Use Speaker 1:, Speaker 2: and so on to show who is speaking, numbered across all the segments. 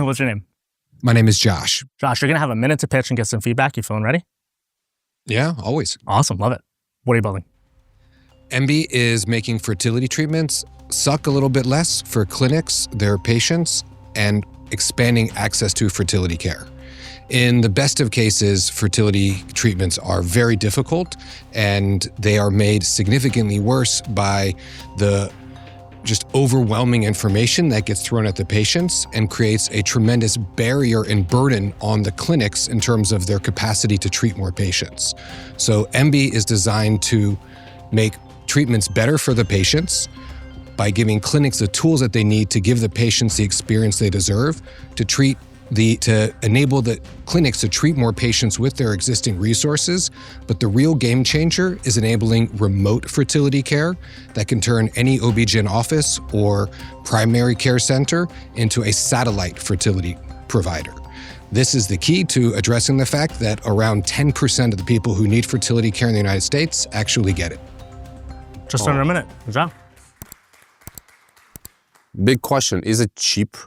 Speaker 1: What's your name?
Speaker 2: My name is Josh.
Speaker 1: Josh, you're going to have a minute to pitch and get some feedback. You feeling ready?
Speaker 2: Yeah, always.
Speaker 1: Awesome. Love it. What are you building?
Speaker 2: MB is making fertility treatments suck a little bit less for clinics, their patients, and expanding access to fertility care. In the best of cases, fertility treatments are very difficult, and they are made significantly worse by the just overwhelming information that gets thrown at the patients and creates a tremendous barrier and burden on the clinics in terms of their capacity to treat more patients. So MB is designed to make treatments better for the patients by giving clinics the tools that they need to give the patients the experience they deserve, to enable the clinics to treat more patients with their existing resources. But the real game changer is enabling remote fertility care that can turn any OB-GYN office or primary care center into a satellite fertility provider. This is the key to addressing the fact that around 10% of the people who need fertility care in the United States actually get it.
Speaker 1: Just under a minute. Good job.
Speaker 3: Big question, is it cheap?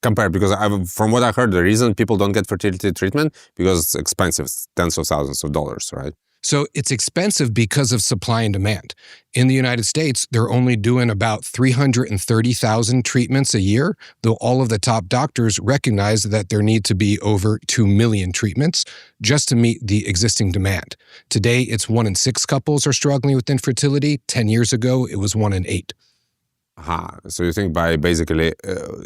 Speaker 3: Compared, because from what I heard, the reason people don't get fertility treatment because it's expensive, it's tens of thousands of dollars, right?
Speaker 2: So it's expensive because of supply and demand. In the United States, they're only doing about 330,000 treatments a year, though all of the top doctors recognize that there need to be over 2 million treatments just to meet the existing demand. Today, it's 1 in 6 couples are struggling with infertility. 10 years ago, it was 1 in 8.
Speaker 3: So you think by basically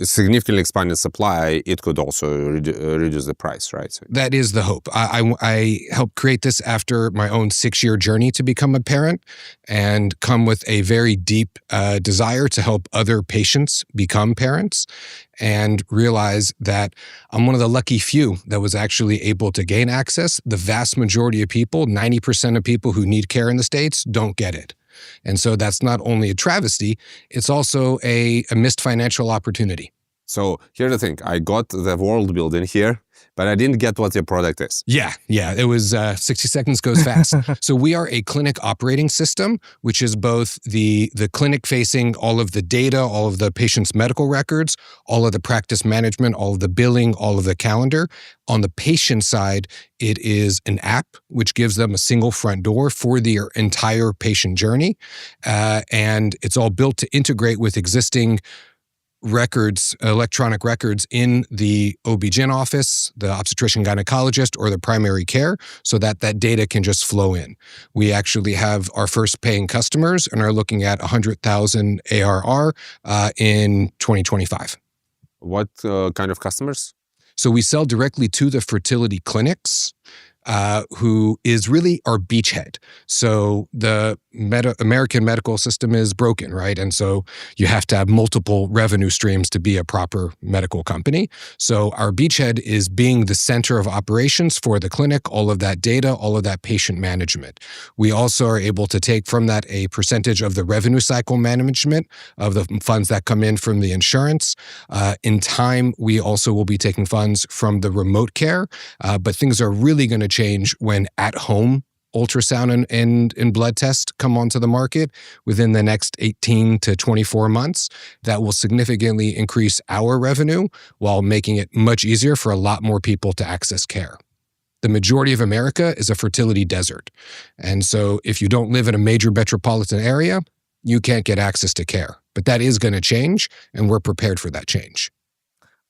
Speaker 3: significantly expanding supply, it could also reduce the price, right?
Speaker 2: That is the hope. I helped create this after my own 6-year journey to become a parent and come with a very deep desire to help other patients become parents and realize that I'm one of the lucky few that was actually able to gain access. The vast majority of people, 90% of people who need care in the States, don't get it. And so that's not only a travesty, it's also a missed financial opportunity.
Speaker 3: So here's the thing, I got the world building here, but I didn't get what your product is.
Speaker 2: Yeah, it was 60 seconds goes fast. So we are a clinic operating system, which is both the clinic facing all of the data, all of the patient's medical records, all of the practice management, all of the billing, all of the calendar. On the patient side, it is an app which gives them a single front door for their entire patient journey. And it's all built to integrate with existing records, electronic records in the OB-GYN office, the obstetrician gynecologist, or the primary care, so that data can just flow in. We actually have our first paying customers and are looking at 100,000 ARR in 2025.
Speaker 3: What kind of customers?
Speaker 2: So we sell directly to the fertility clinics, who is really our beachhead. So the American medical system is broken, right? And so you have to have multiple revenue streams to be a proper medical company. So our beachhead is being the center of operations for the clinic, all of that data, all of that patient management. We also are able to take from that a percentage of the revenue cycle management of the funds that come in from the insurance. In time, we also will be taking funds from the remote care, but things are really going to change when at-home ultrasound and blood tests come onto the market within the next 18 to 24 months. That will significantly increase our revenue while making it much easier for a lot more people to access care. The majority of America is a fertility desert. And so if you don't live in a major metropolitan area, you can't get access to care. But that is going to change, and we're prepared for that change.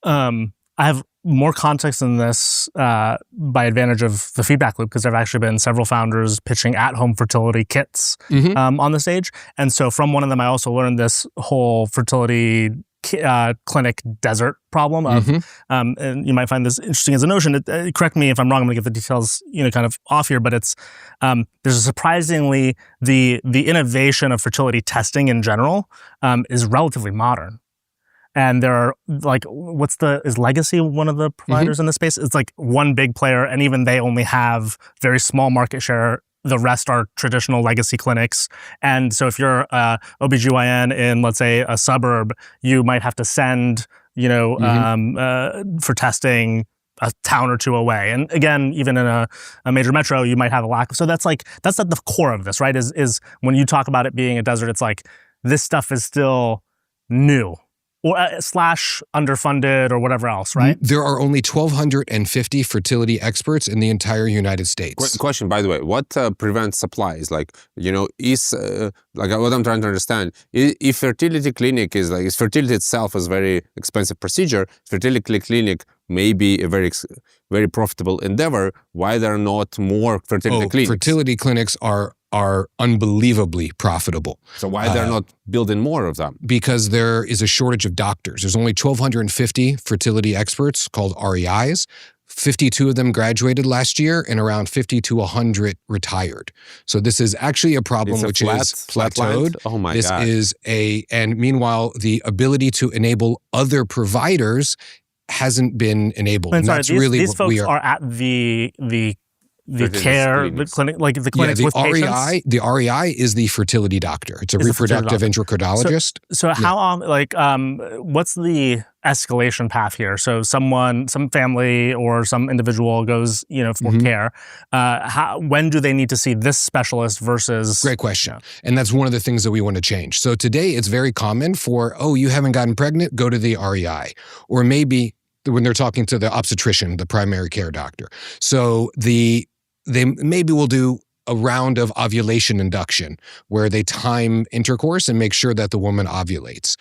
Speaker 1: I have more context in this by advantage of the feedback loop, because there have actually been several founders pitching at-home fertility kits on the stage. And so from one of them, I also learned this whole fertility clinic desert problem of, and you might find this interesting as a notion. Correct me if I'm wrong, I'm going to get the details, kind of off here, but it's, there's a surprisingly, the innovation of fertility testing in general is relatively modern. And there are is Legacy one of the providers in this space? It's like one big player, and even they only have very small market share. The rest are traditional legacy clinics. And so if you're a OB-GYN in, let's say, a suburb, you might have to send, for testing a town or two away. And again, even in a major metro, you might have a lack of, so that's at the core of this, right? Is when you talk about it being a desert, it's like, this stuff is still new. or slash underfunded or whatever else, right?
Speaker 2: There are only 1,250 fertility experts in the entire United States.
Speaker 3: Question, by the way, what prevents supplies? Like, is like what I'm trying to understand, if fertility clinic is fertility itself is very expensive procedure, fertility clinic may be a very profitable endeavor, why there are not more fertility clinics?
Speaker 2: Fertility clinics are unbelievably profitable.
Speaker 3: So why they're not building more of them?
Speaker 2: Because there is a shortage of doctors. There's only 1,250 fertility experts called REIs. 52 of them graduated last year and around 50 to 100 retired. So this is actually a problem which is plateaued.
Speaker 3: Oh my God.
Speaker 2: And meanwhile, the ability to enable other providers hasn't been enabled.
Speaker 1: And
Speaker 2: that's
Speaker 1: these
Speaker 2: really
Speaker 1: these
Speaker 2: what
Speaker 1: folks
Speaker 2: we are
Speaker 1: at the care, the clinic, like the clinics with patients?
Speaker 2: The REI is the fertility doctor. It's a reproductive endocrinologist.
Speaker 1: So how, what's the escalation path here? So some family or some individual goes, for care. When do they need to see this specialist versus?
Speaker 2: Great question. And that's one of the things that we want to change. So today it's very common for, you haven't gotten pregnant, go to the REI. Or maybe when they're talking to the obstetrician, the primary care doctor. So they maybe will do a round of ovulation induction where they time intercourse and make sure that the woman ovulates.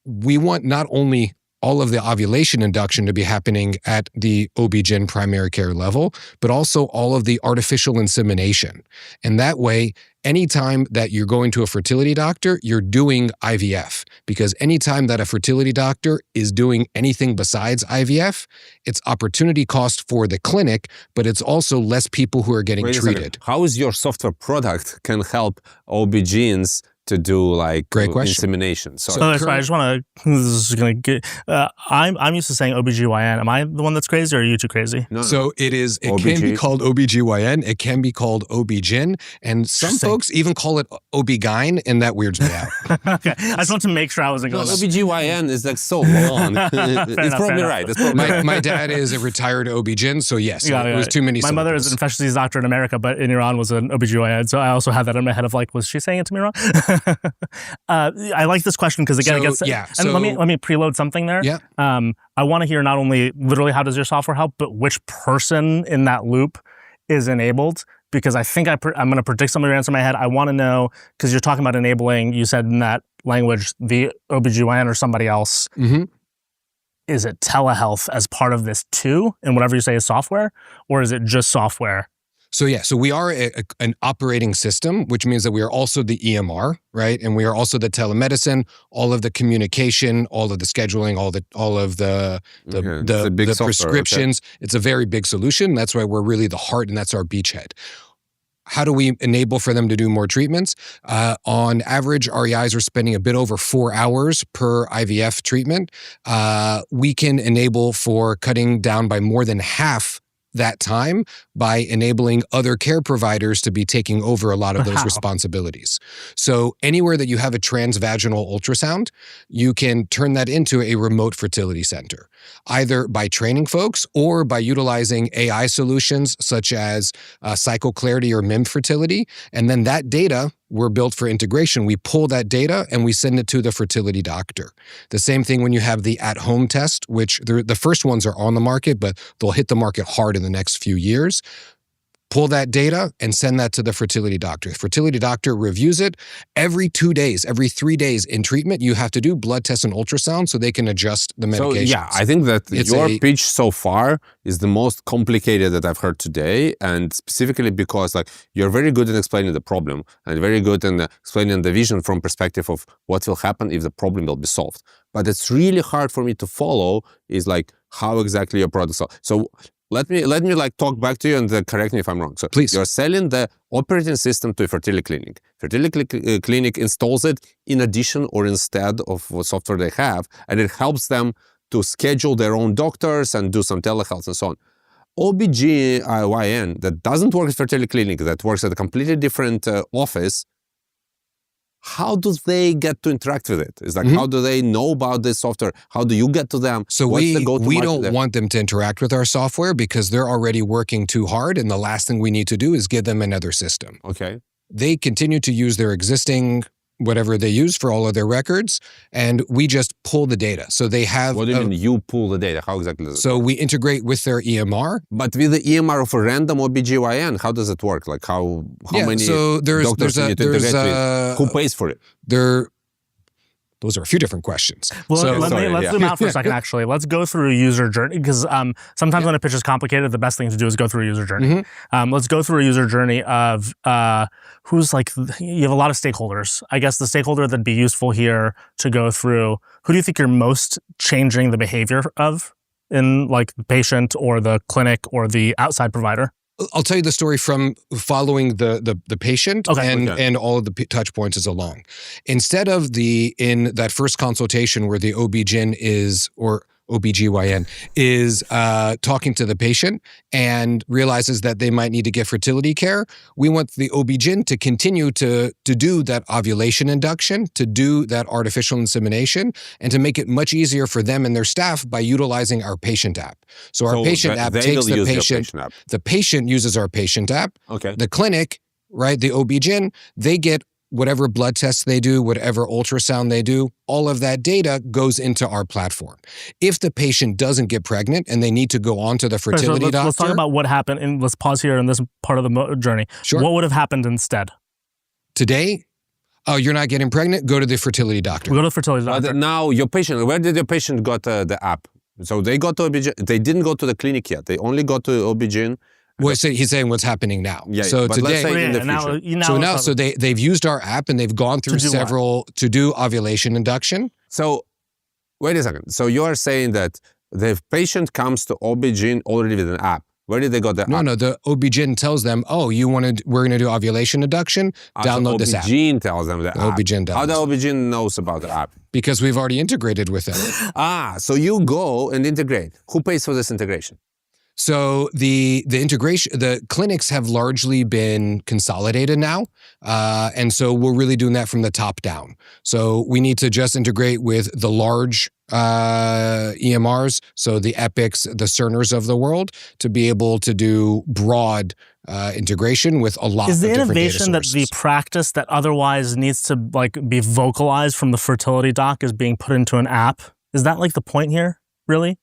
Speaker 2: We want not only all of the ovulation induction to be happening at the OB GYN primary care level, but also all of the artificial insemination. And that way, anytime that you're going to a fertility doctor, you're doing IVF. Because anytime that a fertility doctor is doing anything besides IVF, it's opportunity cost for the clinic, but it's also less people who are getting treated.
Speaker 3: How is your software product can help OB-GYNs to do
Speaker 2: Great question.
Speaker 3: insemination?
Speaker 1: So that's why I just want to, this is going to get, I'm used to saying OBGYN. Am I the one that's crazy or are you too crazy?
Speaker 3: No.
Speaker 2: So it can be called OBGYN, it can be called OB GYN, and some folks even call it OB GYN, and that weirds me out.
Speaker 1: Okay, I just want to make sure I wasn't going
Speaker 3: OBGYN is so long. It's probably right.
Speaker 2: My dad is a retired OB GYN, so yes, it was too many syllables.
Speaker 1: My mother is an infectious disease doctor in America, but in Iran was an OBGYN, so I also had that in my head of was she saying it to me wrong? I like this question because again, let me preload something there.
Speaker 2: Yeah.
Speaker 1: I want to hear not only literally how does your software help, but which person in that loop is enabled. Because I think I'm going to predict some of your answer in my head. I want to know, because you're talking about enabling, you said in that language, the OBGYN or somebody else.
Speaker 2: Mm-hmm.
Speaker 1: Is it telehealth as part of this too? And whatever you say is software? Or is it just software?
Speaker 2: So we are an operating system, which means that we are also the EMR, right? And we are also the telemedicine, all of the communication, all of the scheduling, all of the prescriptions. Okay. It's a very big solution. That's why we're really the heart, and that's our beachhead. How do we enable for them to do more treatments? On average, REIs are spending a bit over 4 hours per IVF treatment. We can enable for cutting down by more than half that time by enabling other care providers to be taking over a lot of those responsibilities. So anywhere that you have a transvaginal ultrasound, you can turn that into a remote fertility center, either by training folks or by utilizing AI solutions such as Cycle Clarity or MIM Fertility. And then that data, we're built for integration. We pull that data and we send it to the fertility doctor. The same thing when you have the at-home test, which the first ones are on the market, but they'll hit the market hard in the next few years. Pull that data and send that to the fertility doctor. The fertility doctor reviews it. Every 2 days, every 3 days in treatment, you have to do blood tests and ultrasound so they can adjust the medications.
Speaker 3: So I think that your pitch so far is the most complicated that I've heard today, and specifically because you're very good at explaining the problem and very good in explaining the vision from perspective of what will happen if the problem will be solved. But it's really hard for me to follow is how exactly your product solves. So let me talk back to you and correct me if I'm wrong. So
Speaker 2: please,
Speaker 3: you're selling the operating system to a fertility clinic. Fertility clinic installs it in addition or instead of what software they have, and it helps them to schedule their own doctors and do some telehealth and so on. OB-GYN that doesn't work at fertility clinic, that works at a completely different office, how do they get to interact with it? It's how do they know about this software? How do you get to them?
Speaker 2: So we don't want them to interact with our software because they're already working too hard, and the last thing we need to do is give them another system.
Speaker 3: Okay.
Speaker 2: They continue to use their existing whatever they use for all of their records, and we just pull the data. So they have...
Speaker 3: What do you mean you pull the data? How exactly does it
Speaker 2: So
Speaker 3: work?
Speaker 2: we integrate with their EMR.
Speaker 3: But with the EMR of a random OBGYN, how does it work? Like how many doctors you need to integrate with? Who pays for it?
Speaker 2: Those are a few different questions.
Speaker 1: Well, let's zoom out for a second, actually. Let's go through a user journey, because sometimes when a pitch is complicated, the best thing to do is go through a user journey. Let's go through a user journey of who's like, you have a lot of stakeholders. I guess the stakeholder that'd be useful here to go through, who do you think you're most changing the behavior of in like the patient or the clinic or the outside provider?
Speaker 2: I'll tell you the story from following the patient and all of the touch points as along. Instead of in that first consultation where the OB-GYN or OB-GYN is talking to the patient and realizes that they might need to get fertility care, we want the OB-GYN to continue to do that ovulation induction, to do that artificial insemination, and to make it much easier for them and their staff by utilizing our patient app. So our patient app takes the patient. The patient uses our patient app.
Speaker 3: Okay.
Speaker 2: The clinic, right, the OB-GYN, they get whatever blood tests they do, whatever ultrasound they do, all of that data goes into our platform. If the patient doesn't get pregnant and they need to go on to the fertility doctor...
Speaker 1: Let's talk about what happened, and let's pause here in this part of the journey.
Speaker 2: Sure.
Speaker 1: What would have happened instead?
Speaker 2: Today, oh, you're not getting pregnant? Go to the fertility doctor.
Speaker 1: We go to the fertility doctor.
Speaker 3: But now your patient, where did your patient got the app? So they got to OB-GYN, they didn't go to the clinic yet. They only got to OB-GYN.
Speaker 2: Well, he's saying what's happening now.
Speaker 3: Yeah,
Speaker 2: so
Speaker 3: but
Speaker 2: today,
Speaker 3: let's say in the future.
Speaker 2: They've used our app and they've gone through to do ovulation induction.
Speaker 3: So wait a second. So you are saying that the patient comes to OB-GYN already with an app. Where did they got the app?
Speaker 2: No, the OB-GYN tells them, oh, we're going to do ovulation induction, download this app.
Speaker 3: OB-GYN tells them the app.
Speaker 2: OB-GYN does.
Speaker 3: How the OB-GYN knows about the app?
Speaker 2: Because we've already integrated with them.
Speaker 3: So you go and integrate. Who pays for this integration?
Speaker 2: So the integration, the clinics have largely been consolidated now. And so we're really doing that from the top down. So we need to just integrate with the large EMRs, so the Epics, the Cerners of the world, to be able to do broad integration with a lot of different data sources.
Speaker 1: Is the innovation that the practice that otherwise needs to like be vocalized from the fertility doc is being put into an app? Is that like the point here, really?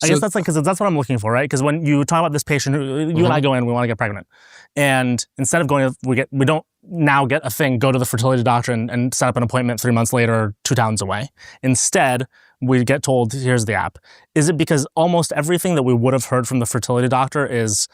Speaker 1: I guess that's like, because that's what I'm looking for, right? Because when you talk about this patient, you and I go in, we want to get pregnant. And instead of going, we don't now get a thing, go to the fertility doctor and set up an appointment 3 months later, 2 towns away. Instead, we get told, here's the app. Is it because almost everything that we would have heard from the fertility doctor is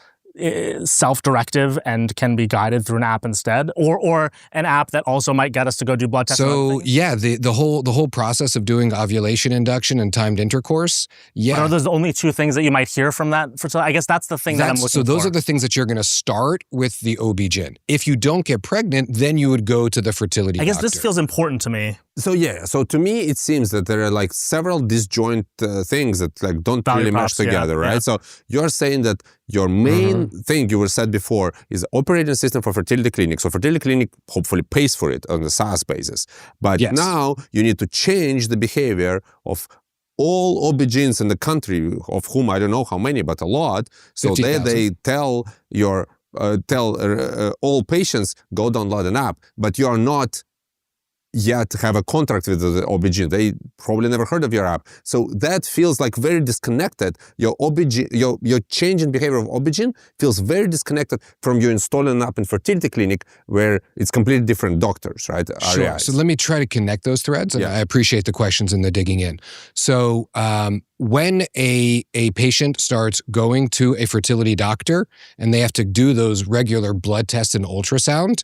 Speaker 1: self-directive and can be guided through an app instead, or an app that also might get us to go do blood tests?
Speaker 2: So yeah, the whole process of doing ovulation induction and timed intercourse. Yeah,
Speaker 1: but are those the only 2 things that you might hear from that fertility? I guess that's the thing that I'm looking for.
Speaker 2: So those are the things that you're going to start with the OB-GYN. If you don't get pregnant, then you would go to the fertility doctor.
Speaker 1: I guess this feels important to me.
Speaker 3: So yeah, so to me it seems that there are like several disjoint things that like don't really mesh together, right? Yeah. So you're saying that your main thing you were said before is operating system for fertility clinic. So fertility clinic hopefully pays for it on a SaaS basis. But now you need to change the behavior of all OB-GYNs in the country, of whom I don't know how many, but a lot. So they tell all patients, go download an app, but you are not yet have a contract with the OB-GYN. They probably never heard of your app. So that feels like very disconnected. Your your change in behavior of OB-GYN feels very disconnected from you installing an app in fertility clinic where it's completely different doctors, right?
Speaker 2: Sure.
Speaker 3: RAIs.
Speaker 2: So let me try to connect those threads. And I appreciate the questions and the digging in. So when a patient starts going to a fertility doctor and they have to do those regular blood tests and ultrasound,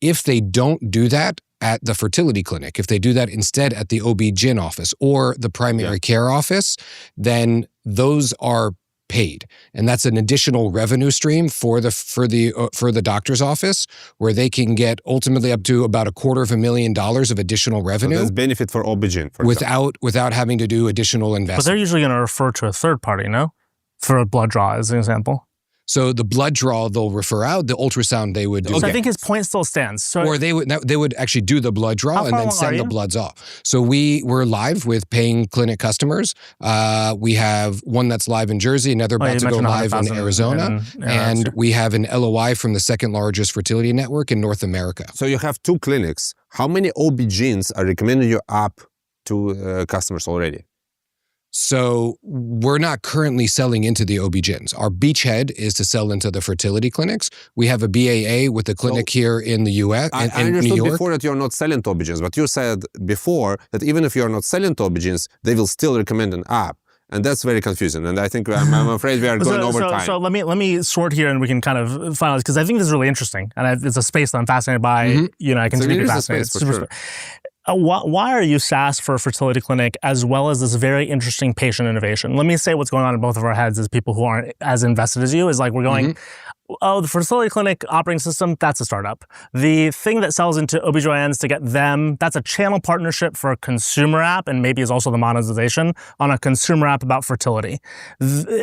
Speaker 2: if they don't do that at the fertility clinic, if they do that instead at the OB-GYN office or the primary care office, then those are paid. And that's an additional revenue stream for the doctor's office, where they can get ultimately up to about $250,000 of additional revenue.
Speaker 3: So there's benefit for OB-GYN,
Speaker 2: without having to do additional investment.
Speaker 1: But they're usually going to refer to a third party, no? For a blood draw, as an example.
Speaker 2: So the blood draw they'll refer out, the ultrasound they would do.
Speaker 1: So I think his point still stands. So
Speaker 2: or they would actually do the blood draw and then send the bloods off. So we're live with paying clinic customers. We have one that's live in Jersey, another about to go live in Arizona, and we have an LOI from the second largest fertility network in North America.
Speaker 3: So you have 2 clinics. How many OB GYNs are recommending your app to customers already?
Speaker 2: So we're not currently selling into the OB GYNs. Our beachhead is to sell into the fertility clinics. We have a BAA with a clinic here in the US,
Speaker 3: I understood before that you're not selling to OB GYNs, but you said before that even if you're not selling to OB GYNs, they will still recommend an app. And that's very confusing. And I think I'm afraid we are going over time.
Speaker 1: So let me sort here and we can kind of finalize, because I think this is really interesting. And it's a space that I'm fascinated by. You know, I continue to be fascinated.
Speaker 3: Sure.
Speaker 1: Why are you SaaS for a fertility clinic as well as this very interesting patient innovation? Let me say what's going on in both of our heads as people who aren't as invested as you is like we're going, oh, the fertility clinic operating system, that's a startup. The thing that sells into OBGYNs to get them, that's a channel partnership for a consumer app and maybe is also the monetization on a consumer app about fertility.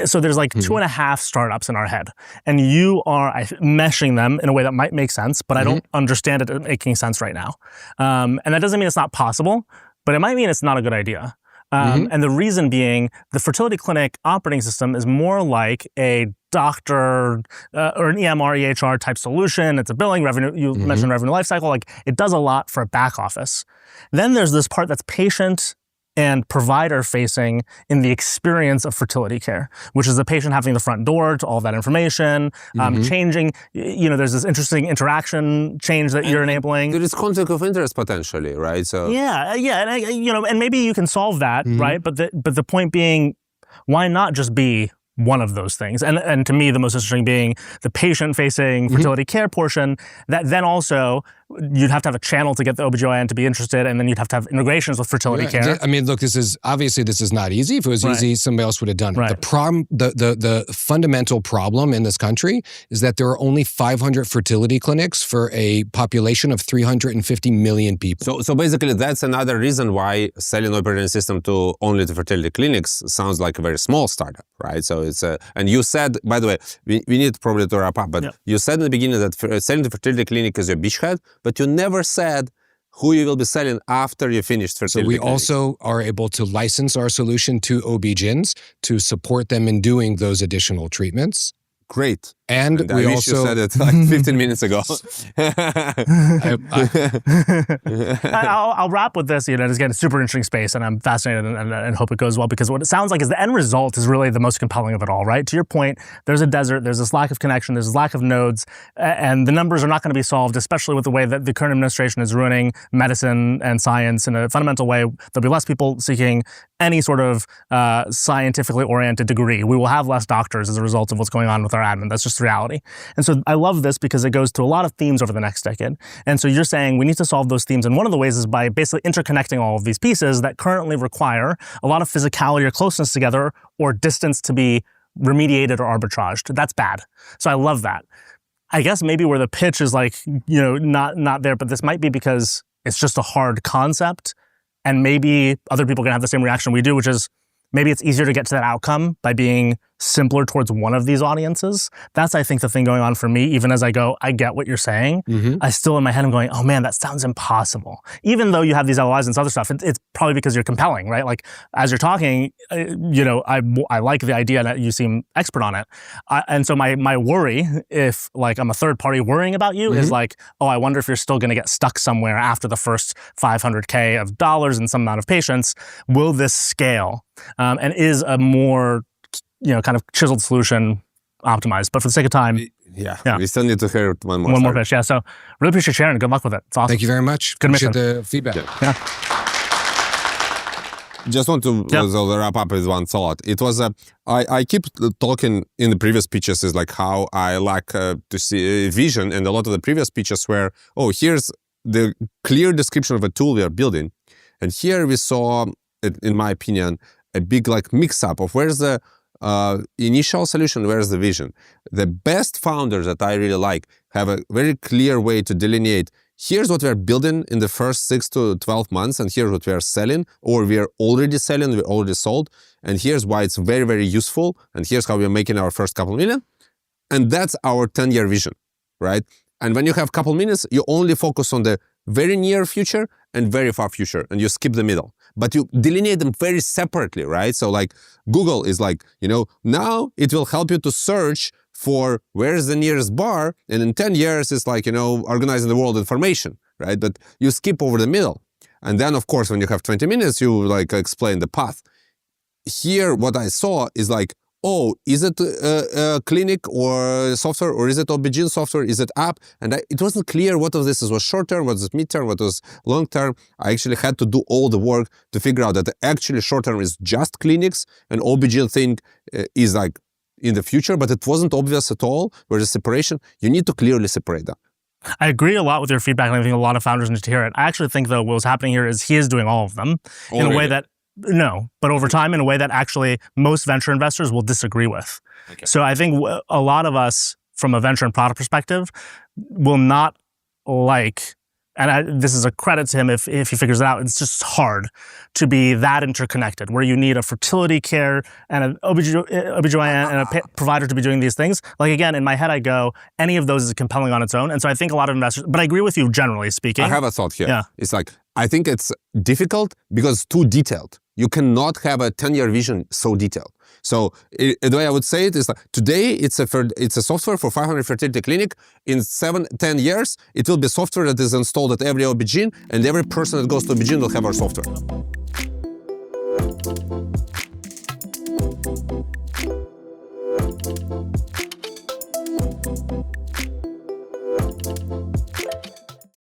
Speaker 1: So there's like 2.5 startups in our head. And you are meshing them in a way that might make sense, but I don't understand it making sense right now. And that doesn't mean it's not possible, but it might mean it's not a good idea. And the reason being, the fertility clinic operating system is more like a doctor or an EMR, EHR type solution. It's a billing revenue. You mentioned revenue lifecycle. Like it does a lot for a back office. Then there's this part that's patient and provider facing in the experience of fertility care, which is the patient having the front door to all that information, changing, you know, there's this interesting interaction change that you're enabling.
Speaker 3: There is conflict of interest potentially, right? So
Speaker 1: yeah, and you know, and maybe you can solve that, right? But the point being, why not just be one of those things? And to me, the most interesting being the patient-facing fertility care portion, that then also you'd have to have a channel to get the OBGYN to be interested, and then you'd have to have integrations with fertility care.
Speaker 2: I mean, look, this is not easy. If it was easy, somebody else would have done it. The problem, the fundamental problem in this country is that there are only 500 fertility clinics for a population of 350 million people.
Speaker 3: So basically, that's another reason why selling operating system to only the fertility clinics sounds like a very small startup, right? So it's and you said, by the way, we need probably to wrap up, but you said in the beginning that selling the fertility clinic is your beachhead, but you never said who you will be selling after you finished fertility.
Speaker 2: So we also are able to license our solution to OB GYNs to support them in doing those additional treatments.
Speaker 3: Great.
Speaker 2: And we
Speaker 3: I wish you said it like 15 minutes ago.
Speaker 1: I'll wrap with this. You know, it's again a super interesting space, and I'm fascinated and hope it goes well, because what it sounds like is the end result is really the most compelling of it all, right? To your point, there's a desert, there's this lack of connection, there's this lack of nodes, and the numbers are not going to be solved, especially with the way that the current administration is ruining medicine and science in a fundamental way. There'll be less people seeking any sort of scientifically oriented degree. We will have less doctors as a result of what's going on with our admin. That's just reality. And so I love this because it goes to a lot of themes over the next decade. And so you're saying we need to solve those themes. And one of the ways is by basically interconnecting all of these pieces that currently require a lot of physicality or closeness together or distance to be remediated or arbitraged. That's bad. So I love that. I guess maybe where the pitch is like, you know, not there, but this might be because it's just a hard concept. And maybe other people are gonna have the same reaction we do, which is maybe it's easier to get to that outcome by being simpler towards one of these audiences. That's, I think, the thing going on for me. Even as I go, I get what you're saying. I still in my head, I'm going, oh man, that sounds impossible. Even though you have these LOIs and this other stuff, it's probably because you're compelling, right? Like as you're talking, you know, I like the idea that you seem expert on it. And so my worry, if like I'm a third party worrying about you, is like, oh, I wonder if you're still going to get stuck somewhere after the first $500K of dollars and some amount of patients. Will this scale? And is a more, you know, kind of chiseled solution optimized? But for the sake of time,
Speaker 3: we still need to hear one more
Speaker 1: pitch. Yeah, so really appreciate sharing. Good luck with it. It's awesome.
Speaker 2: Thank you very much.
Speaker 1: Good mission.
Speaker 2: Appreciate the feedback.
Speaker 3: Just want to wrap up with one thought. It was I keep talking in the previous pitches is like how I like to see a vision, and a lot of the previous pitches were, oh, here's the clear description of a tool we are building, and here we saw, in my opinion, a big like mix-up of where's the initial solution, where's the vision. The best founders that I really like have a very clear way to delineate, here's what we're building in the first 6 to 12 months, and here's what we are selling, or we are already selling, we already sold, and here's why it's very, very useful, and here's how we're making our first couple million. And that's our 10-year vision, right? And when you have a couple minutes, you only focus on the very near future and very far future, and you skip the middle. But you delineate them very separately, right? So like Google is like, now it will help you to search for where is the nearest bar, and in 10 years it's like, organizing the world information, right? But you skip over the middle. And then, of course, when you have 20 minutes, you like explain the path. Here, what I saw is like, oh, is it a clinic or software, or is it OB GYN software? Is it app? And it wasn't clear what of this was short-term, what was mid-term, what was long-term. I actually had to do all the work to figure out that actually short-term is just clinics, and OB GYN thing is like in the future, but it wasn't obvious at all. Whereas separation, you need to clearly separate them.
Speaker 1: I agree a lot with your feedback, and I think a lot of founders need to hear it. I actually think, though, what's happening here is he is doing all of them in a way that, but over time in a way that actually most venture investors will disagree with. Okay. So I think a lot of us, from a venture and product perspective, will not like, and this is a credit to him if he figures it out, it's just hard to be that interconnected, where you need a fertility care and an OBGYN and a provider to be doing these things. Like, again, in my head, I go, any of those is compelling on its own. And so I think a lot of investors, but I agree with you generally speaking.
Speaker 3: I have a thought here.
Speaker 1: Yeah.
Speaker 3: It's like, I think it's difficult because it's too detailed. You cannot have a 10-year vision so detailed. So the way I would say it is like, today it's a software for 500 fertility clinic. In 7-10 years, it will be software that is installed at every OB GYN, and every person that goes to OB GYN will have our software.